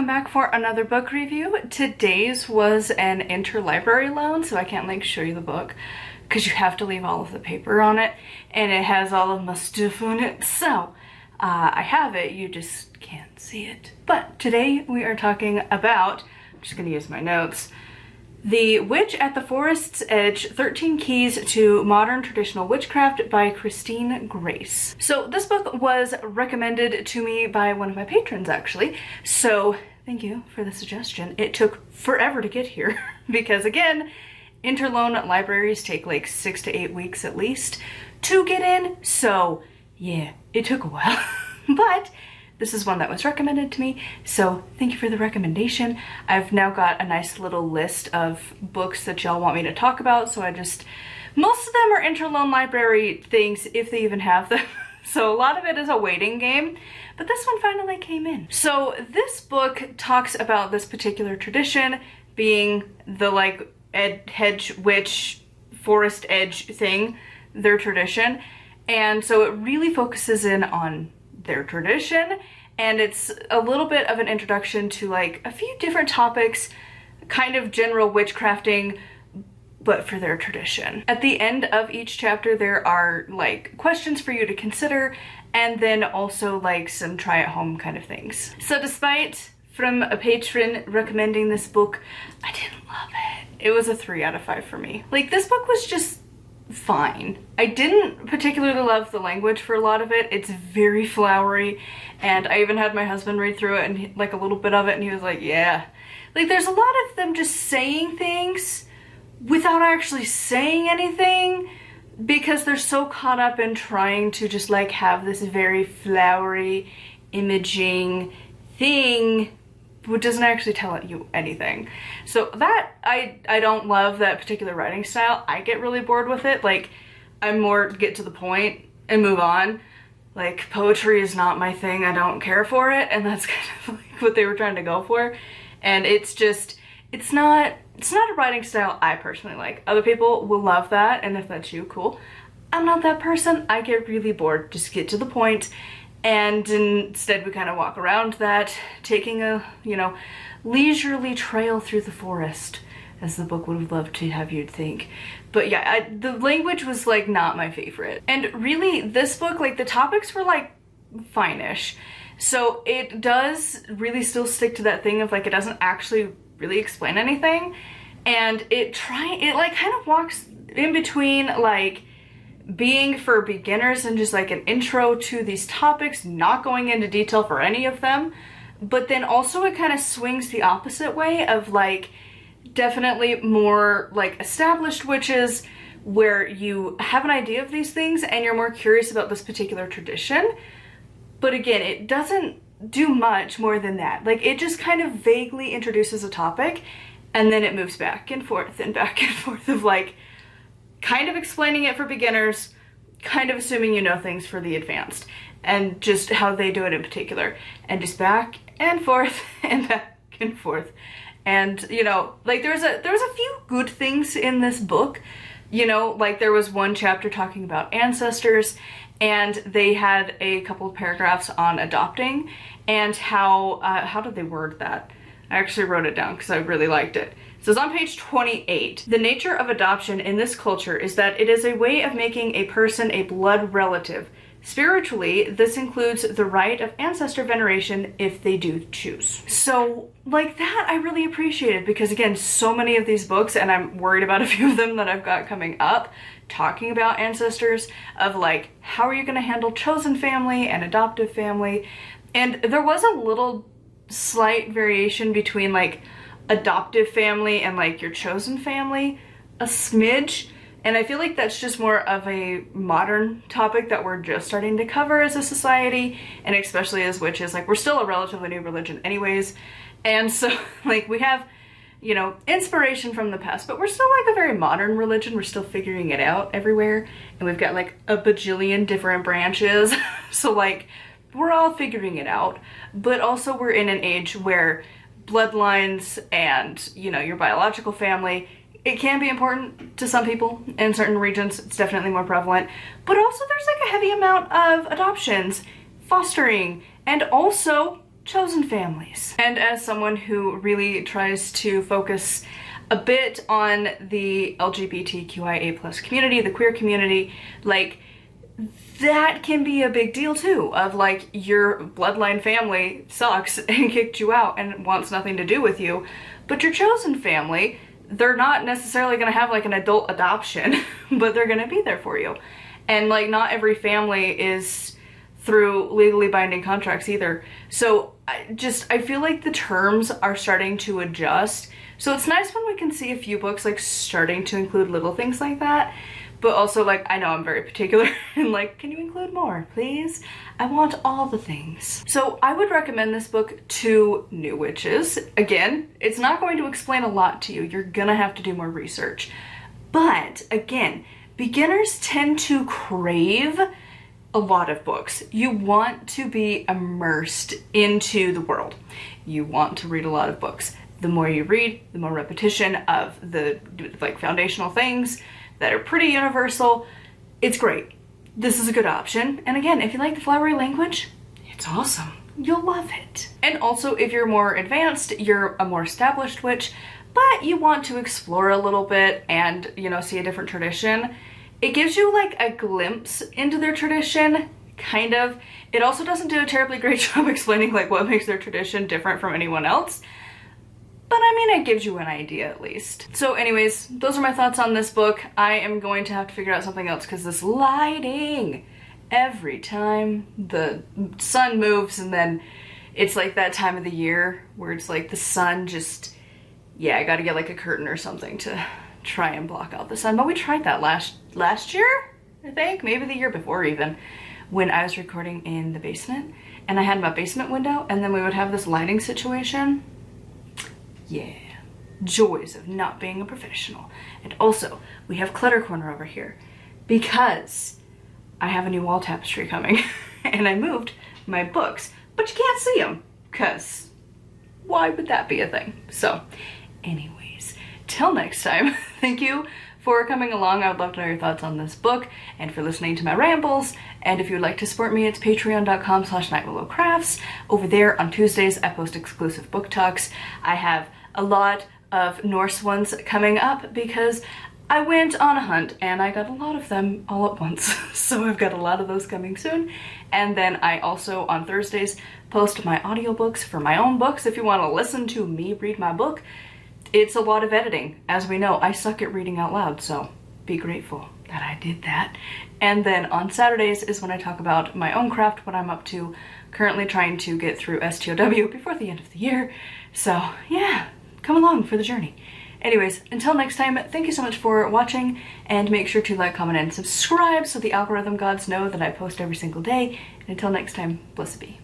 welcome back for another book review. Today's was an interlibrary loan, so I can't like show you the book because you have to leave all of the paper on it, and it has all of my stuff on it. So I have it, you just can't see it. But today we are talking about, I'm just gonna use my notes, The Witch at the Forest's Edge, 13 Keys to Modern Traditional Witchcraft by Christine Grace. So this book was recommended to me by one of my patrons actually, so thank you for the suggestion. It took forever to get here because again, interloan libraries take like 6 to 8 weeks at least to get in, so yeah, it took a while. But this is one that was recommended to me, so thank you for the recommendation. I've now got a nice little list of books that y'all want me to talk about, so most of them are interloan library things, if they even have them. So a lot of it is a waiting game, but this one finally came in. So this book talks about this particular tradition being the like hedge witch forest edge thing, their tradition. And so it really focuses in on their tradition, and it's a little bit of an introduction to like a few different topics, kind of general witchcrafting, but for their tradition. At the end of each chapter there are like questions for you to consider, and then also like some try at home kind of things. So despite from a patron recommending this book, I didn't love it. It was a 3 out of 5 for me. Like, this book was just fine. I didn't particularly love the language for a lot of it. It's very flowery, and I even had my husband read through it and like a little bit of it, and he was like, yeah. Like, there's a lot of them just saying things without actually saying anything because they're so caught up in trying to just like have this very flowery imaging thing which doesn't actually tell you anything. So that, I don't love that particular writing style. I get really bored with it. Like, I'm more get to the point and move on. Like, poetry is not my thing. I don't care for it, and that's kind of like what they were trying to go for. And it's just, it's not a writing style I personally like. Other people will love that, and if that's you, cool. I'm not that person. I get really bored. Just get to the point. And instead we kind of walk around that, taking a, you know, leisurely trail through the forest, as the book would have loved to have you think. But yeah, the language was like not my favorite. And really this book, like the topics were like fine-ish. So it does really still stick to that thing of like, it doesn't actually really explain anything. And it like kind of walks in between like being for beginners and just like an intro to these topics, not going into detail for any of them, but then also it kind of swings the opposite way of like definitely more like established witches where you have an idea of these things and you're more curious about this particular tradition. But again, it doesn't do much more than that. Like, it just kind of vaguely introduces a topic and then it moves back and forth of like kind of explaining it for beginners, kind of assuming you know things for the advanced, and just how they do it in particular, and just back and forth and back and forth. And you know, like there was a few good things in this book, you know, like there was one chapter talking about ancestors, and they had a couple of paragraphs on adopting and how did they word that? I actually wrote it down because I really liked it. So it's on page 28. The nature of adoption in this culture is that it is a way of making a person a blood relative. Spiritually, this includes the rite of ancestor veneration if they do choose. So like that I really appreciated, because again, so many of these books, and I'm worried about a few of them that I've got coming up, talking about ancestors, of like, how are you gonna handle chosen family and adoptive family? And there was a little slight variation between like adoptive family and like your chosen family, a smidge, and I feel like that's just more of a modern topic that we're just starting to cover as a society, and especially as witches. Like, we're still a relatively new religion anyways, and so like we have, you know, inspiration from the past, but we're still like a very modern religion. We're still figuring it out everywhere, and we've got like a bajillion different branches. So like, we're all figuring it out, but also we're in an age where bloodlines and, you know, your biological family, it can be important to some people in certain regions. It's definitely more prevalent, but also there's like a heavy amount of adoptions, fostering, and also chosen families. And as someone who really tries to focus a bit on the LGBTQIA+ community, the queer community, like, that can be a big deal too, of like your bloodline family sucks and kicked you out and wants nothing to do with you, but your chosen family, they're not necessarily gonna have like an adult adoption, but they're gonna be there for you. And like not every family is through legally binding contracts either. So I feel like the terms are starting to adjust. So it's nice when we can see a few books like starting to include little things like that. But also, like, I know I'm very particular and like, can you include more, please? I want all the things. So I would recommend this book to new witches. Again, it's not going to explain a lot to you. You're gonna have to do more research. But again, beginners tend to crave a lot of books. You want to be immersed into the world. You want to read a lot of books. The more you read, the more repetition of the like foundational things that are pretty universal. It's great. This is a good option. And again, if you like the flowery language, it's awesome. You'll love it. And also, if you're more advanced, you're a more established witch, but you want to explore a little bit and, you know, see a different tradition, it gives you like a glimpse into their tradition, kind of. It also doesn't do a terribly great job explaining like what makes their tradition different from anyone else. But I mean, it gives you an idea at least. So anyways, those are my thoughts on this book. I am going to have to figure out something else because this lighting, every time the sun moves and then it's like that time of the year where it's like the sun just, yeah, I gotta get like a curtain or something to try and block out the sun. But we tried that last year, I think, maybe the year before even, when I was recording in the basement and I had my basement window and then we would have this lighting situation. Yeah, joys of not being a professional. And also, we have clutter corner over here because I have a new wall tapestry coming and I moved my books, but you can't see them because why would that be a thing? So anyways, till next time, thank you for coming along. I would love to know your thoughts on this book and for listening to my rambles. And if you would like to support me, it's patreon.com/nightwillowcrafts. Over there on Tuesdays, I post exclusive book talks. I have a lot of Norse ones coming up because I went on a hunt and I got a lot of them all at once. So I've got a lot of those coming soon. And then I also on Thursdays post my audiobooks for my own books. If you want to listen to me read my book, it's a lot of editing. As we know, I suck at reading out loud, so be grateful that I did that. And then on Saturdays is when I talk about my own craft, what I'm up to, currently trying to get through STOW before the end of the year. So yeah, come along for the journey. Anyways, until next time, thank you so much for watching, and make sure to like, comment, and subscribe so the algorithm gods know that I post every single day. And until next time, blessed be.